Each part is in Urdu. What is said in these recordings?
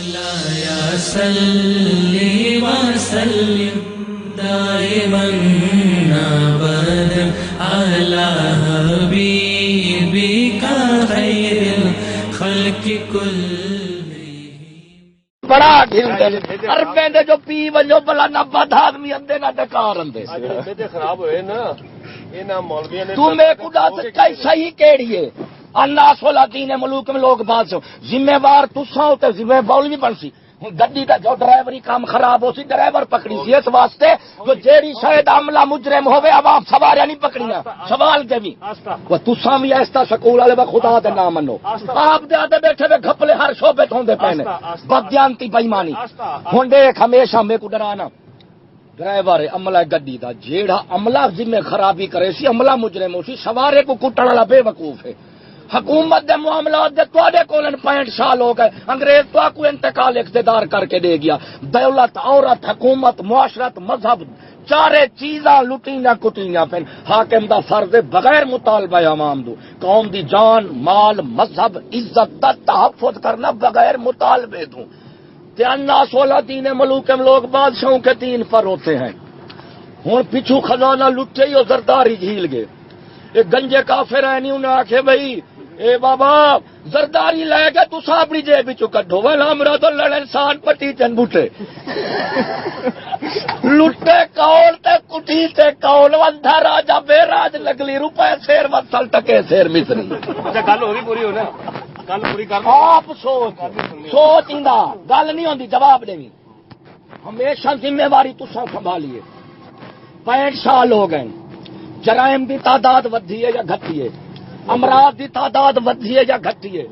مولاي صل وسلم دائما ابدا على حبيبك خير الخلق كلهم. بڑا گھلتے اربے دے جو پی ونجو بلا نہ بد آدمی اندے نہ ڈکار اندے تے خراب ہوئے نا انہاں مولویاں نے تمہیں خدا سے کئی صحیح کیڑی ہے الناس والذین ملوک میں لوگ بات سو ذمہ وار تساں تے ذمہ مولوی بنسی گڈی دا جو ڈرائیوری کام خراب ہو سی ڈرائیور پکڑی سی اس واسطے جو جیڑی شاید عملہ مجرم ہوے عوام سواریا نہیں پکڑیاں سوال دے وی وہ تساں بھی ایسا سکول والے با خدا دے نام منو آپ دے آتے بیٹھے وے گھپلے ہر شعبے ہوندے پے نے بدیانتی بے ایمانی ہن دیکھ ہمیشہ میں کو ڈرانا ڈرائیور عملہ گڈی دا جیڑا عملہ ذمہ خرابی کرے سی عملہ مجرم ہو سی سوارے کو کٹن والا بے وقوف ہے. حکومت دے معاملات دے تواڈے کول 65 سال ہو گئے انگریز تو کو انتقال اقتدار کر کے دے گیا. دولت عورت حکومت معاشرت مذہب چارے چیزاں لٹیاں کٹیاں پن حاکم دا فرض ہے بغیر مطالبہ عوام دو قوم دی جان مال مذہب عزت دا تحفظ کرنا بغیر مطالبے دوں. الناس والذین ملوک لوگ بادشاہوں کے دین پر ہوتے ہیں. ہوں پچھو خزانہ لٹے ہی اور زرداری جھیل گئے. ایک گنجے کافر ہے نہیں انہیں آخے بھائی اے بابا زرداری لے گئے تو اپنی جیب چو کڈو والا ہمرا تو لڑ انسان پٹی چن بوٹے لٹے کول تے کٹی تے کول وندھا راجا بے راج لگلی روپے سیر وصل ٹکے سیر مصری. اچھا گل ہو گئی پوری ہونا گل پوری کر آپ سوچ ایندا گل نہیں ہوندی جواب دیوی ہمیشہ ذمہ واری تساں سنبھالیے. 65 سال ہو گئے جرائم دی تعداد ودھی ہے یا گھٹی ہے امراض دی تعداد ودھی ہے یا گھٹی ہے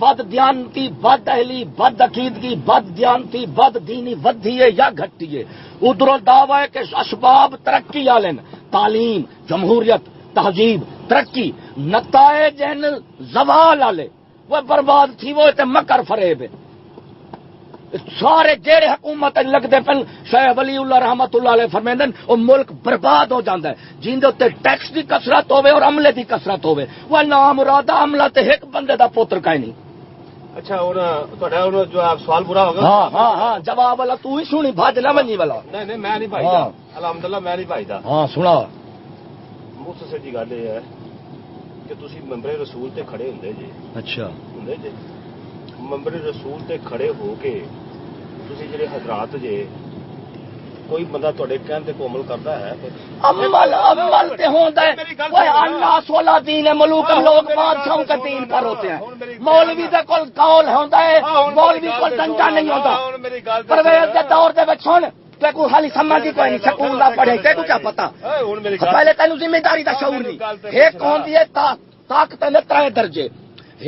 بد دیانتی بد اہلی بد عقیدگی بد دیانتی بد دینی ودھی ہے یا گھٹی ہے. ادھر دعوی ہے کہ اسباب ترقی والے تعلیم جمہوریت تہذیب ترقی نتائج زوال والے وہ برباد تھی وہ تے مکر فریب ہے. سارے جیڑے حکومت لگتے پن شیخ ولی اللہ رحمت اللہ علیہ فرمیندن وہ ملک برباد ہو جاتا ہے جن دے ٹیکس کی کثرت ہوے اور عملے کی کثرت ہوے وہ نام مراد عملہ تے ایک بندے دا پوتر کہیں نہیں. اچھا تہاڈا جو سوال پورا ہوگا ہاں جواب والا تو ہی سنی بھاج نہ منی والا نہیں میں نہیں بھائی الحمدللہ میں نہیں بھائی دا ہاں سنا مختصر جی گل یہ ہے کہ تسی ممبر رسول تے کھڑے ہوندے جی. اچھا ہوندے جی ممبر رسول تے کھڑے ہو کے تسی جڑے حضرات جے کوئی بندہ تواڈے کہن تے کو عمل کردا ہے عمل تے ہوندا ہے وہ الناس والذین ملوک لوگ بادشاہوں کے دین پر ہوتے ہیں. مولوی دے کول قول ہوندا ہے مولوی کول ڈنڈا نہیں ہوندا. پرویز دے دور دے وچ ہن تے کو حالی سمجھ کوئی نہیں سکول دا پڑھے تے کو کیا پتہ پہلے تینوں ذمہ داری دا شعور نہیں. ایک ہوندی ہے طاقت نے 3 درجے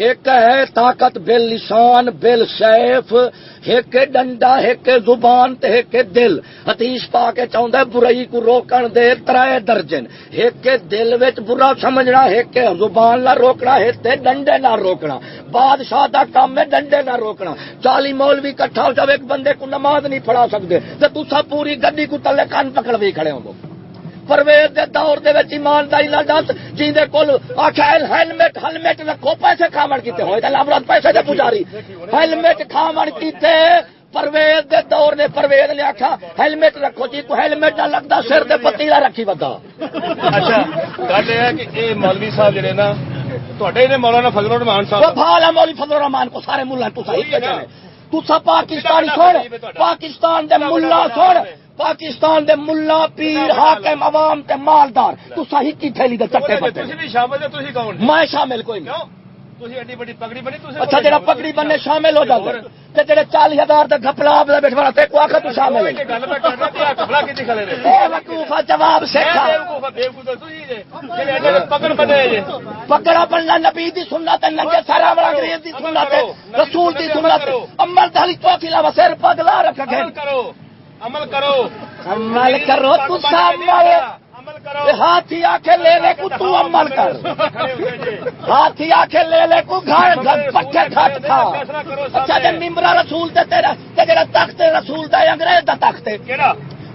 ایک ہے طاقت بل لسان بل سیف ایک ڈنڈا ایک زبان تے ایک دل. حدیث پاک چاہندا ہے برائی کو روکن دے 3 درجن ایک دل وچ برا سمجھنا ایک زبان نہ روکنا ایک ڈنڈے نہ روکنا. بادشاہ دا کام ہے ڈنڈے نہ روکنا. 40 مولوی اکٹھا ہو جب ایک بندے کو نماز نہیں پڑھا سکتے تے تساں پوری گڈی کو تلے کان پکڑ وی کھڑے ہو. پرویز دے دور دے وچ ایمانداری نال دس جیں دے کول آکھا ہیلمٹ رکھو پیسے کھاون کیتے ہوئے تے لبرات پیسے دے پجاری ہیلمٹ کھاون کیتے. پرویز دے دور نے پرویز نے آکھا ہیلمٹ رکھو جی کو ہیلمٹ نہ لگدا سر تے پتیلا رکھی ودا. اچھا گل یہ ہے کہ اے مولوی صاحب جڑے نا تواڈے نے مولانا فضل الرحمان صاحب وہ بھالا مولوی فضل الرحمان کو سارے ملہ تو صحیح کہتے ہیں. تسا پاکستانی سن پاکستان دے ملہ سن پاکستان دے ملا پیر حاکم عوام تے مالدار تو صحیح کی تھیلی دے چٹے پتے تسی بھی شامل ہے تسی کون میں شامل کوئی نہیں. تسی ایڈی بڑی پگڑی بنی تسی اچھا جڑا پگڑی بننے شامل ہو جاتا تے جڑے 40,000 تے گھپلا اپ دے بیٹھوانا تے کو آکھا تو شامل ہے. گل میں کرنا تے گھپلا کیتی کھڑے نے اے وقوفا جواب سکھا بیوقوف تسی جے جڑے پگڑ بنے جے پگڑا بننا نبی دی سنت ہے ننگے سارا بڑا انگریز دی سنت ہے رسول دی سنت عمل دہلی چوکی لا سر پگلا رکھ کے عمل کرو عمل کرو تو عمل کرو ہاتھی آکھے لے لے کو تو عمل کر ہاتھی آکھے لے لے کو گھر پکے کھٹ کھا. اچھا جے ممبر رسول تے تیرا تے جڑا تخت رسول دا انگریز دا تخت ہے کیڑا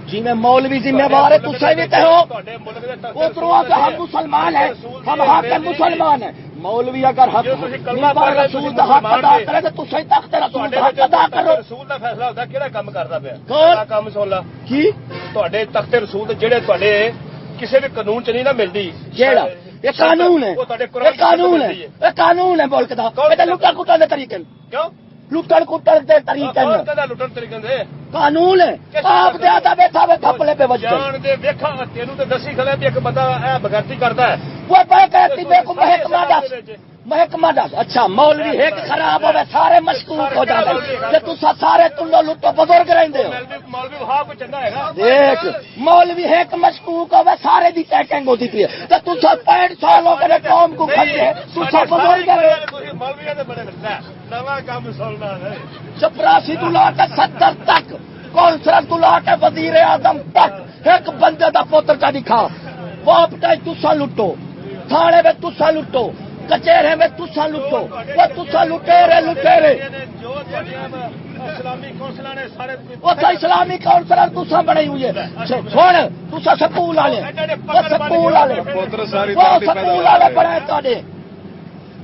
جی میں مولوی ذمہ وار ہے تسے بھی کہو اتروا کہ ہم مسلمان ہیں ہم حاکم مسلمان ہیں مولوی اگر حق جو تسی کلمہ پڑھ رہے رسول دا حق ادا کرے تو تسی تخت رسول دا حق ادا کرو. رسول دا فیصلہ ہوتا کہڑا کام کردا پیا کون؟ کام سن لا کی تواڈے تخت رسول جڑے تواڈے کسی بھی قانون چ نہیں نہ ملدی کیڑا یہ قانون ہے, وہ تواڈے یہ قانون ہے, یہ قانون ہے ملک دا. یہ لٹن کٹن دے طریقے کیوں لٹن کٹن دے طریقے کون کہندا لٹن طریقے دے قانون ہے. آپ دے آتا بیٹھا ہوئے تھپلے پہ وج جان دے ویکھا تینوں تے دسی کھڑا بھی ایک بندہ اے بغیرتی کردا ہے وہ پہ کہتی بے کو محکمہ دس محکمہ دس. اچھا مولوی ایک خراب ہوئے سارے مشکوک ہو جاتے کہ تسا سارے تلو لٹو بزرگ رہندے ہو. مولوی وہاں کوئی چنگا ہے دیکھ مولوی ایک مشکوک ہوئے سارے دی چیکنگ ہوتی پی ہے تو تسا 65 سال ہو گئے قوم کو کھڑے تسا بزرگ رہے مولوی تے بڑے لگتا نواں کام سننا ہے. چپراسی تو لا کے 70 تک کونسلر تو لا کے وزیر اعظم تک ایک بندے دا پوتر کا دکھا واپٹا تسا لٹو تھانے میں تسا لٹو کچہرے میں تسا لٹو وہ تسا لٹیرے لٹیرے جو اسلامی کونسلر نے سارے وہ اسلامی کونسلر تسا بنائی ہوئی ہے. چھوڑ تسا سکول والے وہ سکول والے وہ سکول والے بنائے تھے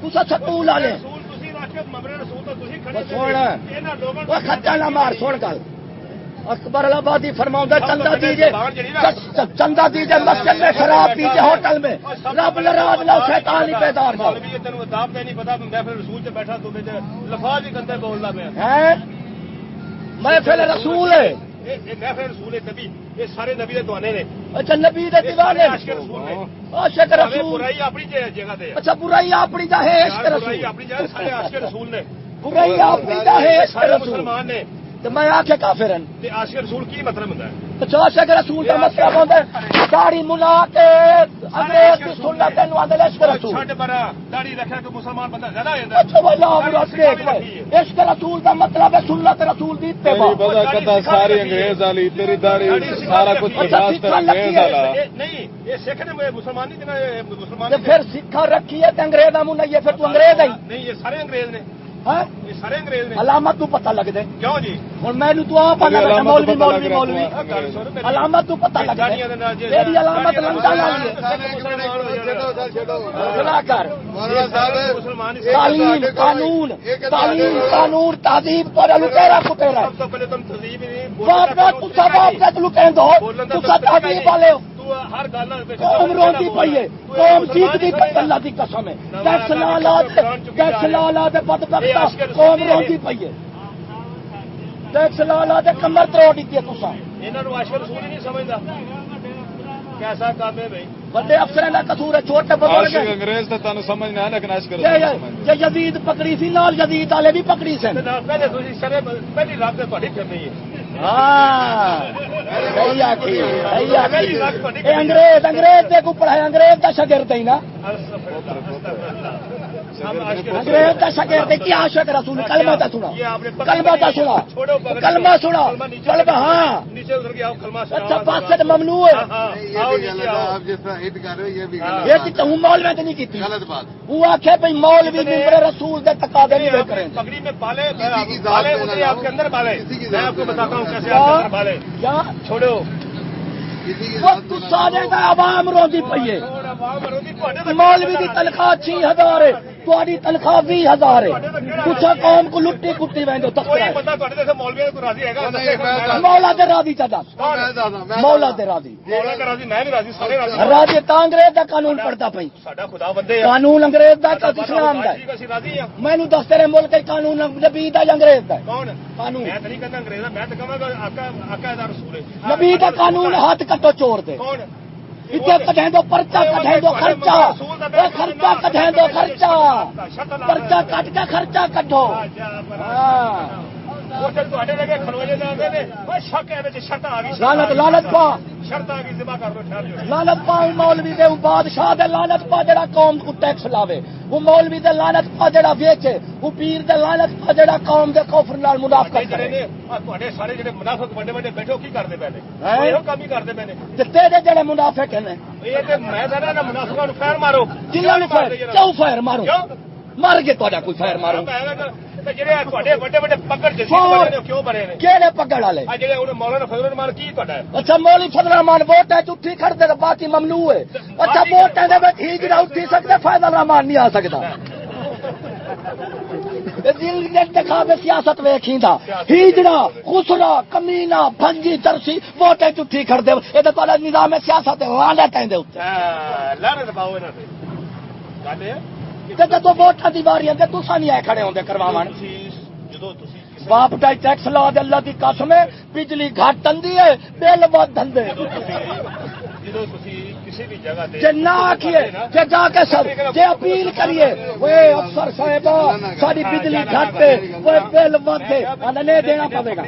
تسا سکول والے وہ خرچہ نہ مار چھوڑ گل اکبر آبادی فرماؤں چندہ دیجیے چندہ دیجیے مسجد میں شراب پیجیے ہوٹل میں رب ناراض نہ شیطانی بیدار نہ نہیں پتا محفل رسول سے بیٹھا تو لفاظ ہی گندے بولنا پہ محفل رسول ہے محفل رسول ہے نبی یہ سارے نبی کے دوانے نے. اچھا نبی دے دیوانے عاشق رسول برائی اپنی جگہ تے اچھا برائی اپنی دا ہے عشق برائی رسول اپنی جگہ سارے عاشق رسول نے برائی اپنی دا ہے عشق سارے رسول مسلمان نے تو میں آکھے کافر ہیں. تے عاشق رسول کی مطلب ہوتا ہے اچھا عاشق رسول کا مطلب ہوتا ہے داڑھی ملا کے انگریز کی سنت نو آندے عشق رسول. چھڈ پرا داڑھی رکھے تو مسلمان بندہ زیادہ ہو جاتا اچھا واللہ مراد دیکھ عشق رسول کا مطلب ہے سنت رسول دی اتباع. پتا کتا ساری انگریز والی تیری داڑھی سارا کچھ برداشت ہے انگریز والا. نہیں یہ سکھ نے مسلمان نہیں دینا مسلمان تے پھر سکھا رکھی ہے تے انگریزاں منہ نہیں ہے پھر تو انگریز ہے نہیں یہ سارے انگریز نے ہاں یہ سارے انگریز نے علامت تو پتہ لگ دے کیوں جی ہن مینوں تو آپ پتہ لگ مولوی مولوی مولوی علامت علامت تو پتہ لگ دے تیری علامت لنگا والی ہے بلا کر تعلیم قانون تعلیم قانون تہذیب تو لٹیرا کٹیرا سب سے پہلے تم تہذیب ہی باپ کا تسا باپ کا لٹین دو تسا تہذیب والے ہو. ہر گل قوم روندی پئی ہے قوم سیکھدی پئی اللہ دی قسم ہے ٹیکس لا لا دے بدبختا قوم روندی پئی ہے ٹیکس لا دے کمر توڑ دیتی ہے تسا انہاں نوں عاشق رسول ہی نہیں سمجھدا کیسا کام ہے بھائی بڑے افسر کا قصور ہے چھوٹے بزرگ عاشق انگریز تو تانوں سمجھ نہ آ لیکن عاشق یہ یزید پکڑی سی نال یزید والے بھی پکڑی سن پہلے تسی سرے پہلی رات تے تہاڈی کرنی ہے ہاں صحیح آکھی صحیح آکھی اے انگریز دے کو پڑھایا انگریز دا شاگرد ہی نا انگریز کا شاگرد کیا عاشق رسول کلمہ تا سنا کلمہ تا سنا کلمہ سنا کلمہ ہاں نیچے اتر کے آؤ کلمہ اچھا بات ممنوع ہے آپ جس طرح ہٹ کر رہے ہو یہ بھی یہ کہ ہوں مولوی نے نہیں کی غلط بات. وہ آخے بھائی مولوی ممبر رسول دے تقاضے نہیں کریں پگڑی میں پالے پالے اترے آپ کے اندر پالے میں آپ کو بتاتا ہوں کیسے آپ کے اندر پالے کیا چھوڑو وہ سارے کا عوام روندی پئی ہے مولوی کی تنخواہ 6000 ہے تاری تنخواہ 20000 ہے کچھ قوم کو لٹی کٹی ویندو کوئی بندہ تھوڑے جیسے مولوی کو راضی ہے مولا دے راضی چا دس مولا دے راضی مولا کا راضی میں بھی راضی سارے راضی راضی تا انگریز دا قانون پڑھتا پئی ساڈا خدا بندے قانون انگریز دا کہ اسلام دا ہے راضی ہیں مینوں دس تیرے ملک کے قانون نبی دا یا انگریز دا کون قانون میں نہیں کہتا انگریز میں تو کہاں گا آقا دا رسول ہے نبی دا قانون ہاتھ کٹو چور دے کون اتنے کٹیں دو پرچہ کٹیں دو خرچہ خرچہ کٹیں دو خرچہ پرچہ کٹ کے خرچہ کٹو لگے کھلوجے شک ہے شرط آ گئی لانت لانت پا شرط آ گئی ذبح کر لو ٹھہر جاؤ لانت پا مولوی دے بادشاہ دے لانت پا جڑا قوم کو ٹیکس لاوے وہ مولوی دے لانت پا جڑا ویچے وہ پیر دے لانت پا جڑا قوم دے کفر نال منافقت کرے سارے جڑے منافق بڑے بڑے بیٹھے کی کرتے پہلے یہ کام ہی کرتے پہلے تے تیرے جڑے منافق ہیں یہ میں منافقوں کو فیر مارو جنہاں نو فیر کیوں فیر مارو مر کے تھوڑا کوئی خیر مارو ਜਿਹੜੇ ਤੁਹਾਡੇ ਵੱਡੇ ਵੱਡੇ ਪੱਗੜ ਜੱਸੀ ਹੋਰ। ਬਣੇ ਨੇ ਉਹ ਕਿਉਂ ਬਣੇ ਨੇ ਕਿਹੜੇ ਪੱਗੜ ਵਾਲੇ ਆ ਜਿਹੜੇ ਉਹਨੇ ਮੌਲਾਨਾ ਫਜ਼ਲ ਰਹਿਮਾਨ ਕੀ ਤੁਹਾਡਾ ਹੈ? ਅੱਛਾ ਮੌਲੀ ਫਜ਼ਲ ਰਹਿਮਾਨ ਵੋਟ ਹੈ ਝੂਠੀ ਖੜਦੇ ਤੇ ਬਾਕੀ ਮਮਨੂ ਹੈ ਅੱਛਾ ਵੋਟਾਂ ਦੇ ਵਿੱਚ ਹੀ ਜਿਹੜਾ ਉੱਠੀ ਸਕਦਾ ਫਜ਼ਲ ਰਹਿਮਾਨ ਨਹੀਂ ਆ ਸਕਦਾ دکھاوے سیاست ویکھیندا ہیجڑا خسرا کمینا بھنجی ترسی ووٹیں چٹھی کھڑ دے اے تے تہاڈا نظام سیاست لعنت ہے دے اوتے لعنت پاؤ انہاں تے گل ہے تے جدوں ووٹاں دی واری تے تساں نہیں آئے کھڑے ہوندے کرواون جدوں تسی باپ دا ٹیکس لا دے اللہ دی قسم ہے بجلی گھٹ اندی ہے بل ود دھندے جدوں تسی کسی بھی جگہ تے جے نہ آکھیے جے جا کے سب جے اپیل کریے اوے افسر صاحبہ ساری بجلی گھٹ ہے اوے بل ود ہے انہاں نے دینا پوے گا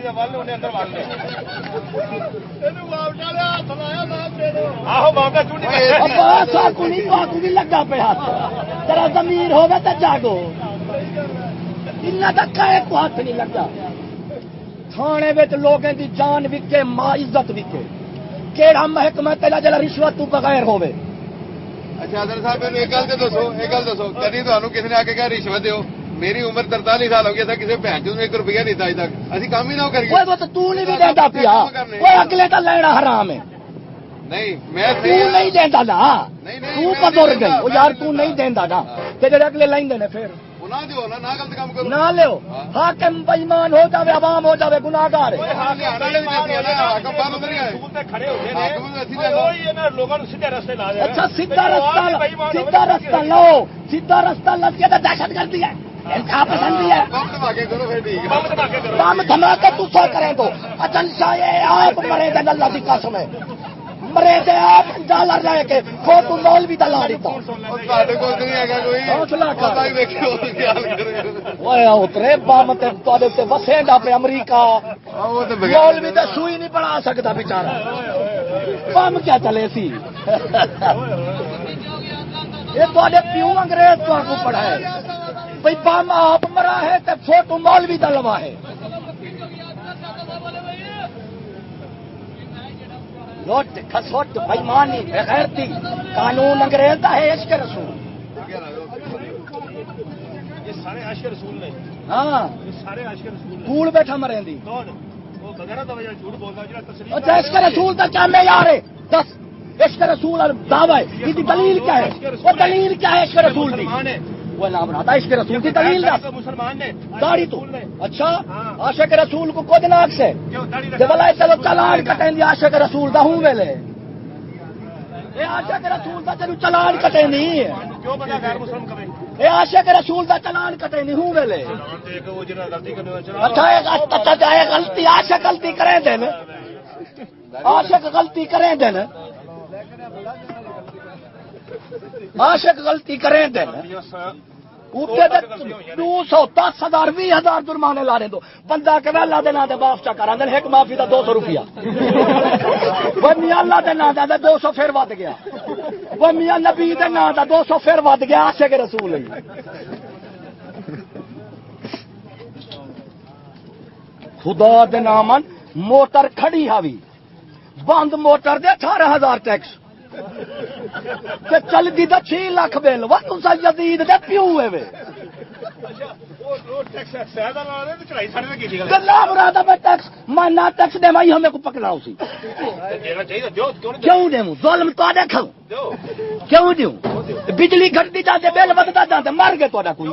آہو معاملہ کیوں نہیں ابا ساکو نہیں پاکو بھی لگا پہ ہاتھ تیرا ضمیر ہوگا تو جاگو انہاں دا کائے کو ہاتھ نہیں لگا تھانے وچ لوگوں دی جان وکے ماں عزت وکے کیڑا محکمہ تیرا جلا رشوت تو بغیر ہوے اچھا حضرت صاحب مینوں ایک گل دسو کدی تانوں کسی نے آ کے کہا رشوت دیو میری عمر 43 سال ہو گئی تھا کسی بہن چوں 1 روپیہ نہیں تھا اج تک اسی کام ہی نہ کریے اوے وہ تو نہیں بھی دیندا پیا اوے اگلے دا لینا حرام ہے نہیں میں تو نہیں دیندا نا تو پتور گئی او یار تو نہیں دیندا نا تے جڑے اگلے لیندے نے پھر گناہ دیو نہ غلط کام کرو نہ لیو حاکم بے ایمان ہو جاوے عوام ہو جاوے گناہگار ہے کھڑے ہوتے ہیں لوگوں نے سیدھے رستے لا دیا اچھا سیدھا رستہ لو سیدھا رستہ لگ کے تو دہشت گردی ہے انتہا پسندی ہے بم دھماکے تسا کریں تو اچن شاہ آپ مرے دے اللہ دی قسم ہے مرے دے آپ ڈالر لے کے فوٹو مولوی دا لا دیتا حوصلہ کر اوئے اترے بم تے تواڈے تے وسیندا پہ امریکہ مولوی تے سوئی نہیں بنا سکدا بیچارہ بم کیا چلے سی یہ تواڈے پیو انگریز تواکو پڑھائے بھئی بم آپ مرا ہے تے فوٹو مولوی دا لوا ہے لوٹ کھسوٹ بےمانی بغیرتی قانون انگریز دا ہے عشق رسول یہ سارے عاشق رسول نے ہاں یہ سارے عاشق رسول نے کوڑ بیٹھا مریں دی کون وہ بغیر توجہ جھوٹ بولدا جڑا تصریح اچھا عشق رسول دا کیا معیار ہے دس عشق رسول اور دعوی ہے اس کی دلیل کیا ہے وہ دلیل کیا ہے عشق رسول کی وہ نام رہا تھا عشق رسول کی دلیل دس مسلمان نے داڑھی تو اچھا عاشق رسول کو کود ناک سے جب بلائے چلو چلان کٹیں دی عاشق رسول دا ہوں ویلے اے عاشق رسول دا چلو چلان کٹیں نہیں کیوں بندہ غیر مسلم کرے اے عاشق رسول دا چلان کٹیں نہیں ہوں ویلے ایک وہ جنہ غلطی کرنے والا اچھا ایک غلطی عاشق غلطی کریں دین عاشق غلطی کریں دین عاشق غلطی کریں دین 210,000 20,000 جرمانے لا رہے دو بندہ کہ اللہ دے نام تے معاف چا کرا دے ایک معافی دا 200 روپیہ وہ میاں اللہ دے نام دا 200 پھر ود گیا وہ میاں نبی دے نام دا 200 پھر ود گیا عاشق رسول ہے خدا دے نامن موٹر کھڑی ہوی بند موٹر دے 18,000 ٹیکس تے چل دی دا 6 لاکھ بل وا تسا یزید دے پیو ہے وے اللہ مراد ہے ٹیکس میں نہ ٹیکس دے میں ہمیں کو پکڑنا اسی کیوں دوں ظلم تو دیکھو کیوں دوں بجلی گھٹتی جاتے بل ودتا جاتے مر گئے تہاڈا کوئی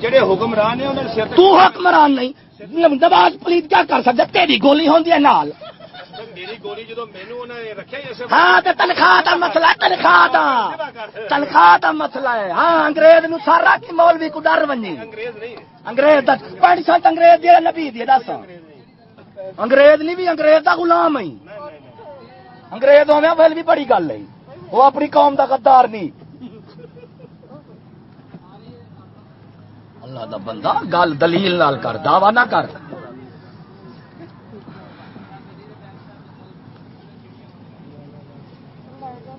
جڑے حکمران ہیں انہاں نے تو حکمران نہیں نواز پلیت کیا کر سکتے تیری گولی ہوندی ہے نال میری گولی جدو مینوں انہاں نے رکھیا ایسے ہاں تے تنخواہ دا مسئلہ تنخواہ دا مسئلہ ہے ہاں انگریز نو سارا کی مولوی کو ڈر ونجی انگریز نہیں انگریز دا پنڈت انگریز دی نبی دی دس انگریز نہیں بھی انگریز دا غلام ہے انگریز ہوویں پھر بھی بڑی گل ہے وہ اپنی قوم دا غدار نہیں اللہ دا بندہ گل دلیل نال کر دعویٰ نہ کر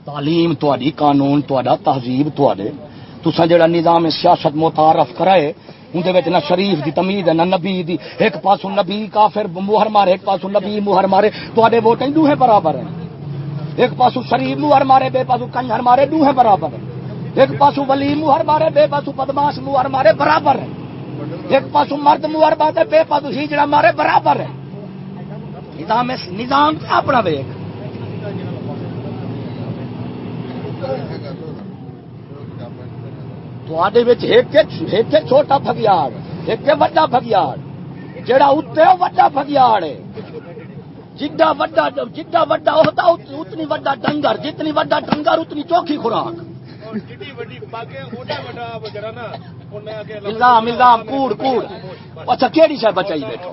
تعلیم تہاڈی قانون تہاڈا تہذیب تہاڈے تساں جڑا نظام سیاست متعارف کرائے اندے وچ نہ شریف دی تمیز ہے نہ نبی دی ایک پاسوں نبی کافر موہر مارے ایک پاسوں نبی موہر مارے تہاڈے ووٹیں دوہے برابر ہیں ایک پاسوں شریف موہر مارے بے پاسوں کنجر مارے دوہے برابر ہیں ایک پاسو ولی موہر مارے بے پاسو بدماش موہر مارے برابر ہے. ایک پاسو مرد موہر مارے بے پاسو ہیجڑا مارے برابر ہے. نظام اپنا ویک ایک چھوٹا بھگیاڑ ایک وڈا بھگیاڑ. جڑا اتنے وڈا بھگیاڑ ہے. جڈا وڈا ہوتا اتنی وڈا ڈنگر. جتنی وڈا ڈنگر اتنی چوکھی خوراک. الزام کوڑ. اچھا کیڑی شے بچائی بیٹھو.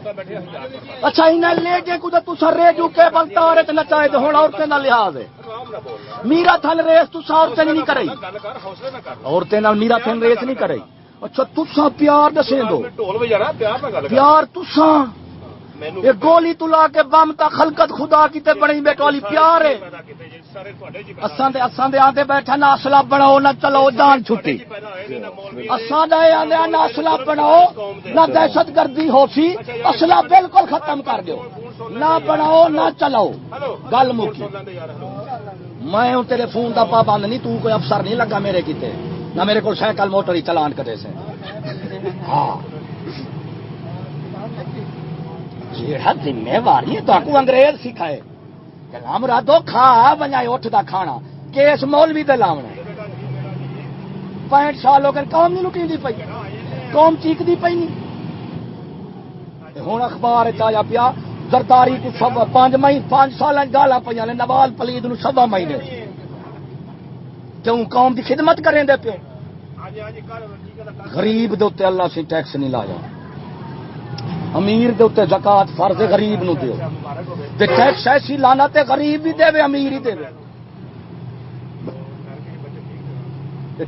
اچھا انہیں لے جے کو تسا ریڈیو کیبل تارے تے نچائے تے ہن عورتیں نال لحاظ ہے. میرا تھن ریس تسا عورتیں نہیں کرئی. عورتیں نال میرا تھن ریس نہیں کرئی. اچھا تسا پیار دسیں دو. پیار تسا یہ گولی تلا کے بم تا خلقت خدا کی تے بڑی بیٹو والی پیار ہے. اساں دے آندے بیٹھا نہ اسلحہ بناؤ نہ چلو جان چھٹی. اساں دے آندے نہ اسلحہ بناؤ نہ دہشت گردی ہو سی. اسلحہ بالکل ختم کر دیو. نہ بناؤ نہ چلاؤ. گل مکی. میں ہوں تیرے فون دا پابند نہیں. تو کوئی افسر نہیں لگا میرے کیتے. نہ میرے کو سائیکل موٹر ہی چلان کرے سے. ہاں جیڑا ذمہ واری تو کو انگریز سکھائے. کلام رادو کھا بنائے اٹھ دا کھانا. کیس مولوی دے لاونا. 65 سال ہو گئے قوم نہیں لٹی پئی. قوم چیک دی پئی نہیں. ہوں اخبار آیا پیا زرداری کو 5 سال گالا پہ نوال پلید نو 7 مہینے. کیوں قوم دی خدمت کریں دے پیو. غریب دے اوتے اللہ سے ٹیکس نہیں لایا. امیر دے اوتے زکات فرض غریب نو دیو. تے ٹیکس ایسی لانا تے غریب بھی دے امیر ہی دے.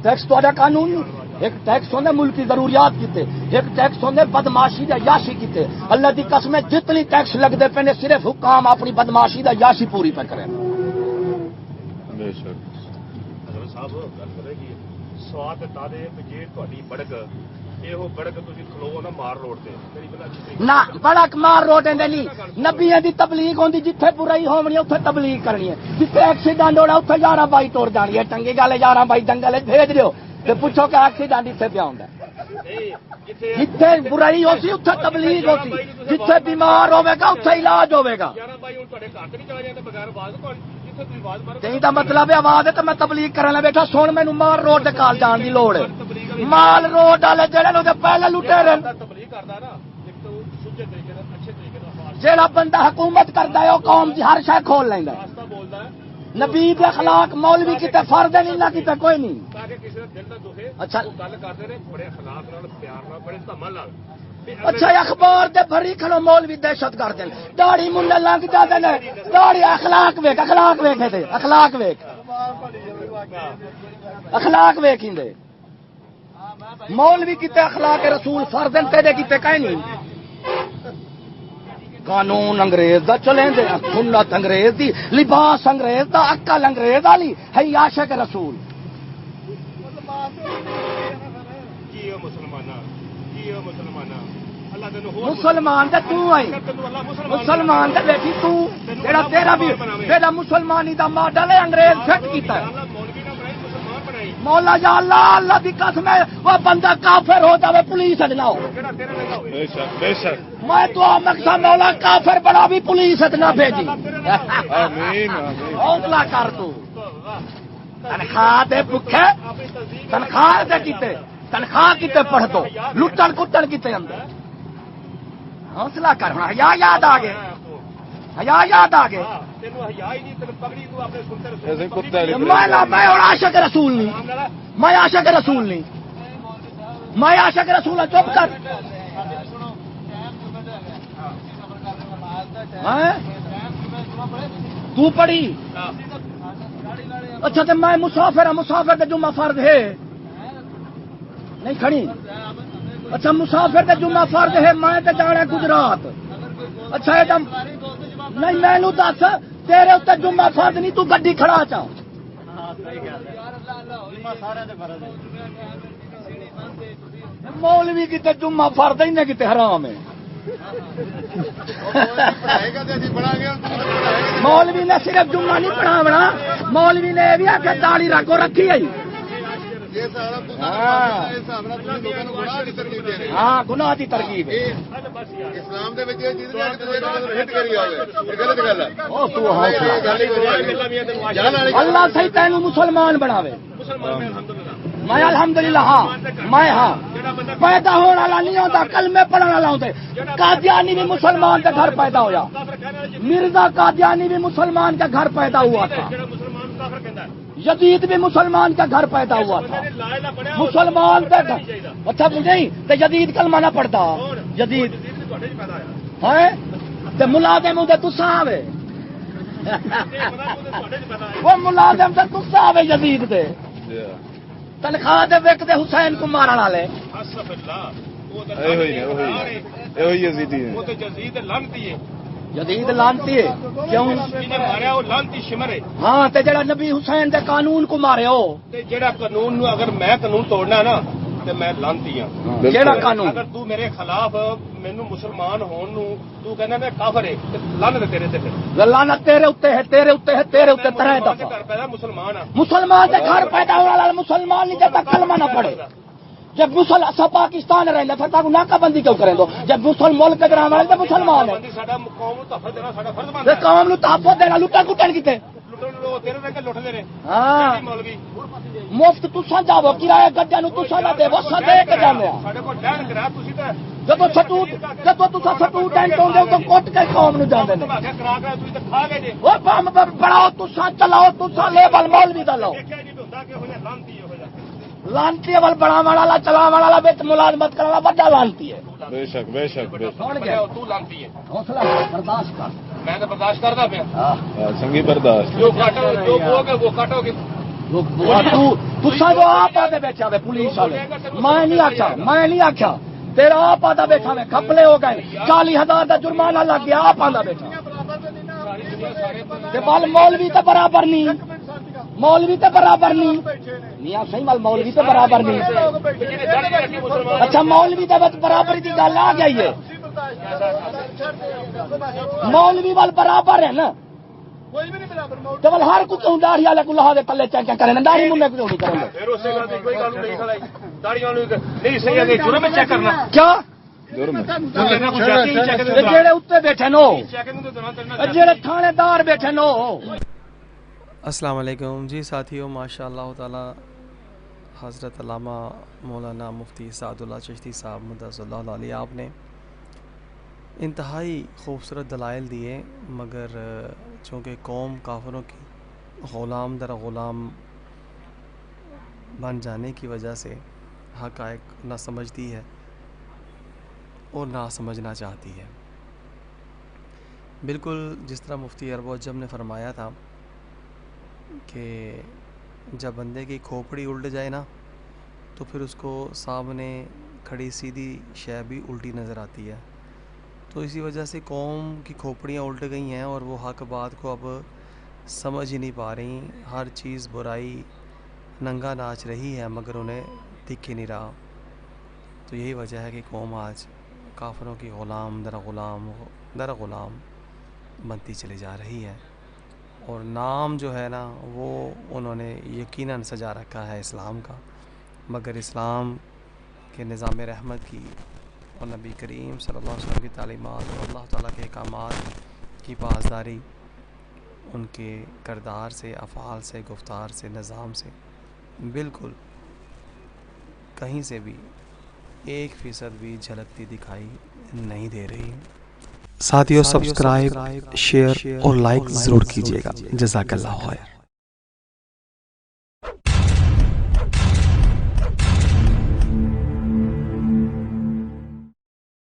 ٹیکس تو قانون نہیں. ایک ٹیکس ہونے ملکی ضروریات کیتے. ایک ٹیکس ہونے بدماشی دا یاشی کیتے. اللہ دی قسم جتنی ٹیکس لگتے پے نے صرف حکام اپنی بدماشی دا یاشی پوری پہ کریں. نہ بڑک مار روڈ نہیں. نبیاں دی تبلیغ ہوندی جتھے برائی ہونی اوتھے تبلیغ کرنی ہے. جتھے ایکسیڈنٹ ہونا اوتھے 11 بائی توڑ جانی ہے. ٹنگی گل 11 بائی دنگل بھیج دیو تے پوچھو کہ ایکسیڈنٹ اتنے پیا ہوندا. جتھے برائی ہو سی اتھے تبلیغ ہو سی. جتھے بیمار ہوے گا اتھے علاج ہوے گا. دا مطلب ہے آواز ہے تو میں تبلیغ کرنے بیٹھا. سن مینو مال روڈ دے کال جان دی لوڑ ہے. مال روڈ والے جڑے نے پہلے لٹے رہے. جہاں بندہ حکومت کرتا ہے وہ قوم کی ہر شے کھول لینا. نبی کے اخلاق مولوی کتے فرد نہیں نہ کتے کوئی نہیں. اچھا اچھا اخبار دے بھری کھڑو مولوی دہشت گرد داڑھی منڈے لنگ جاتے ہیں. داڑھی اخلاق ویک اخلاق ویک اخلاق ویک اخلاق ویک دے. مولوی کتے اخلاق رسول فردن تیرے کتے کہیں نہیں. قانون انگریز دا چلیں دے. سنت انگریز دی. لباس انگریز دا. عقل انگریز والی ہے. عاشق رسول. مسلمان تے تو آئی. مسلمان تے بیٹھی تو تیرا تیرا بھی تیرا مسلمانی دا ماڈل ہے انگریز فٹ کیتا ہے. مولا یا اللہ اللہ دی قسم ہے وہ بندہ کافر ہو جاوے پولیس نہ ہو. میں تو مقصد مولا کافر بڑا بھی پولیس نہ بھیجی. حوصلہ کر تو. تنخواہ دے بکھے تنخواہ دے کیتے تنخواہ کیتے پڑھ دو. لٹن کٹن کیتے اندر. حوصلہ کر. حیا یاد آ گئے. حیا یاد آ گئے. میں عاشق رسول نہیں. میں عاشق رسول نہیں. میں عاشق رسول. چپ کر. تو پڑھی. اچھا تو میں مسافر ہوں. مسافر کا جمعہ فرض ہے نہیں کھڑی. اچھا مسافر کا جمعہ فرض ہے. میں تو جانا گجرات. اچھا ایک نہیں مینو دس تیرے اتنے جمعہ فرض نہیں. تو گڈی کھڑا چاہ. مولوی کتے جمعہ فرض ہی نہیں کتے حرام ہے. مولوی نے صرف جمعہ نہیں پڑھاونا. مولوی نے یہ بھی آخر داڑھی رکھو رکھی ہے. ਜੇ ਸਾਰਾ ਤੁਸੀਂ ਹਾਂ। ਇਸ ਹਿਸਾਬ ਨਾਲ ਤੁਸੀਂ ਲੋਕਾਂ ਨੂੰ ਗੁਨਾਹ ਦੀ ਤਰਕੀਬ ਦੇ ਰਹੇ ਹੋ। ਹਾਂ ਗੁਨਾਹ ਦੀ ਤਰਕੀਬ ਹੈ। ਇਸਲਾਮ ਦੇ ਵਿੱਚ ਇਹ ਚੀਜ਼ ਨਹੀਂ ਹੈ ਕਿ ਤੁਸੀਂ ਇਹਨਾਂ ਨੂੰ ਹਿੱਟ ਕਰੀ ਆਵੇ, ਇਹ ਗਲਤ ਗੱਲ ਹੈ। ਉਹ ਤੂੰ ਹਾਂ ਇਹ ਗੱਲ ਹੀ ਕੋਈ ਨਹੀਂ। ਜਾਨ ਵਾਲੀ اللہ صحیح تینوں مسلمان بناوے میں الحمدللہ ہاں میں ہاں پیدا ہونے والا نہیں ہوتا کلمے پڑھنے والا ہوتے قادیانی بھی مسلمان کے گھر پیدا ہویا مرزا قادیانی بھی مسلمان کے گھر پیدا ہوا تھا یزید بھی مسلمان کے گھر پیدا ہوا تھا مسلمان کے گھر اچھا نہیں تو یزید کلمہ نہ پڑھتا یزید ہے تو ملازم ہوتے تساں آوے وہ ملازم تے تساں آوے یزید دے تنخواہ دے وکدے حسین کو مارن والے یزید لانتی ہے کیوں ہاں تے جڑا نبی حسین دے قانون کو مارے ہو جڑا قانون نو اگر میں قانون توڑنا نا تے میں لانتی ہاں کیڑا قانون اگر تو میرے خلاف مینوں مسلمان ہون نو تو کہنا میں کافر ہے تے لعنت تیرے تے پھر لعنت تیرے اوتے ہے تیرے اوتے ہے تیرے اوتے طرح دفعہ گھر پیدا مسلمان ہاں مسلمان دے گھر پیدا ہونے والا مسلمان نہیں جب تک کلمہ نہ پڑھے جب مسلمان پاکستان رہنا پھر تاکو ناکہ بندی کیوں کریں دو جب مسلم ملک کے گرام والے تو مسلمان ہیں ساڈا قوم نو تحفظ دینا ساڈا فرض تے بندا ہے قوم نو تحفظ دینا لٹا کٹن کیتے لٹن لو تیرے تے لٹ دے نے ہاں مولوی مفت تساں جاؤ کرایہ گڈیاں نو تساں نہ دے وسا دے کے جاندے ہاں ساڈے کول ڈہن کرا تسی تے جدو تساں سٹوڈنٹ ہوندے ہو تو کٹ کے قوم نو جاندے نے بھاگے کرا کے تسی تے کھا گئے جے او بم بڑاؤ تساں چلاؤ تساں لیبل مولوی دا لو دیکھیا نہیں ہوندا کہ ہو جا لانتی ہو جا لانتی ول بڑاون والا چلاون والا وچ ملازمت کرن والا بڑا لانتی ہے بے شک بے شک سن گیا تو لانتی ہے حوصلہ برداشت کر میں تو برداشت کردا پیا ہاں سنگی برداشت جو کاٹو جو بوگے وہ کاٹو گے تساں جو آپ آدھے بیٹھا وے پولیس والے میں نہیں آکھیا تیرا آپ آدھا بیٹھا وے کھپلے ہو گئے 40,000 دا جرمانہ لگ گیا آپ آدھا بیٹھا تے بل مولوی تے برابر نہیں مولوی تے برابر نہیں میاں صحیح مال مولوی تے برابر نہیں اچھا مولوی تے وچ برابری دی گل آ گئی ہے مولوی وال برابر ہے نا تو ہر کو کیوں داڑھی والے کو لہا دے تلے چیک کریں داڑھی منہ کیوں نہیں کریں گے پھر اس سے کوئی گل نہیں کھڑائی داڑھی والوں نہیں صحیح ہے جرم میں چیک کرنا کیا جرم جڑے اتنے بیٹھے نو جڑے تھانے دار بیٹھے نو السلام علیکم جی ساتھیوں ماشاء اللہ تعالی حضرت علامہ مولانا مفتی سعد اللہ چشتی صاحب مدثر اللہ علیہ آپ نے انتہائی خوبصورت دلائل دیے مگر چونکہ قوم کافروں کی غلام در غلام بن جانے کی وجہ سے حقائق نہ سمجھتی ہے اور نہ سمجھنا چاہتی ہے بالکل جس طرح مفتی ارب و عجم نے فرمایا تھا کہ جب بندے کی کھوپڑی الٹ جائے نا تو پھر اس کو سامنے کھڑی سیدھی شے بھی الٹی نظر آتی ہے تو اسی وجہ سے قوم کی کھوپڑیاں الٹ گئی ہیں اور وہ حق بات کو اب سمجھ ہی نہیں پا رہی ہر چیز برائی ننگا ناچ رہی ہے مگر انہیں دکھ ہی نہیں رہا تو یہی وجہ ہے کہ قوم آج کافروں کی غلام در غلام بنتی چلی جا رہی ہے اور نام جو ہے نا وہ انہوں نے یقیناً سجا رکھا ہے اسلام کا مگر اسلام کے نظام رحمت کی اور نبی کریم صلی اللہ علیہ وسلم کی تعلیمات اور اللہ تعالیٰ کے احکامات کی پاسداری ان کے کردار سے افعال سے گفتار سے نظام سے بالکل کہیں سے بھی 1% بھی جھلکتی دکھائی نہیں دے رہی ساتھیوں سبسکرائب شیئر اور لائک ضرور کیجیے گا جزاک اللہ خیر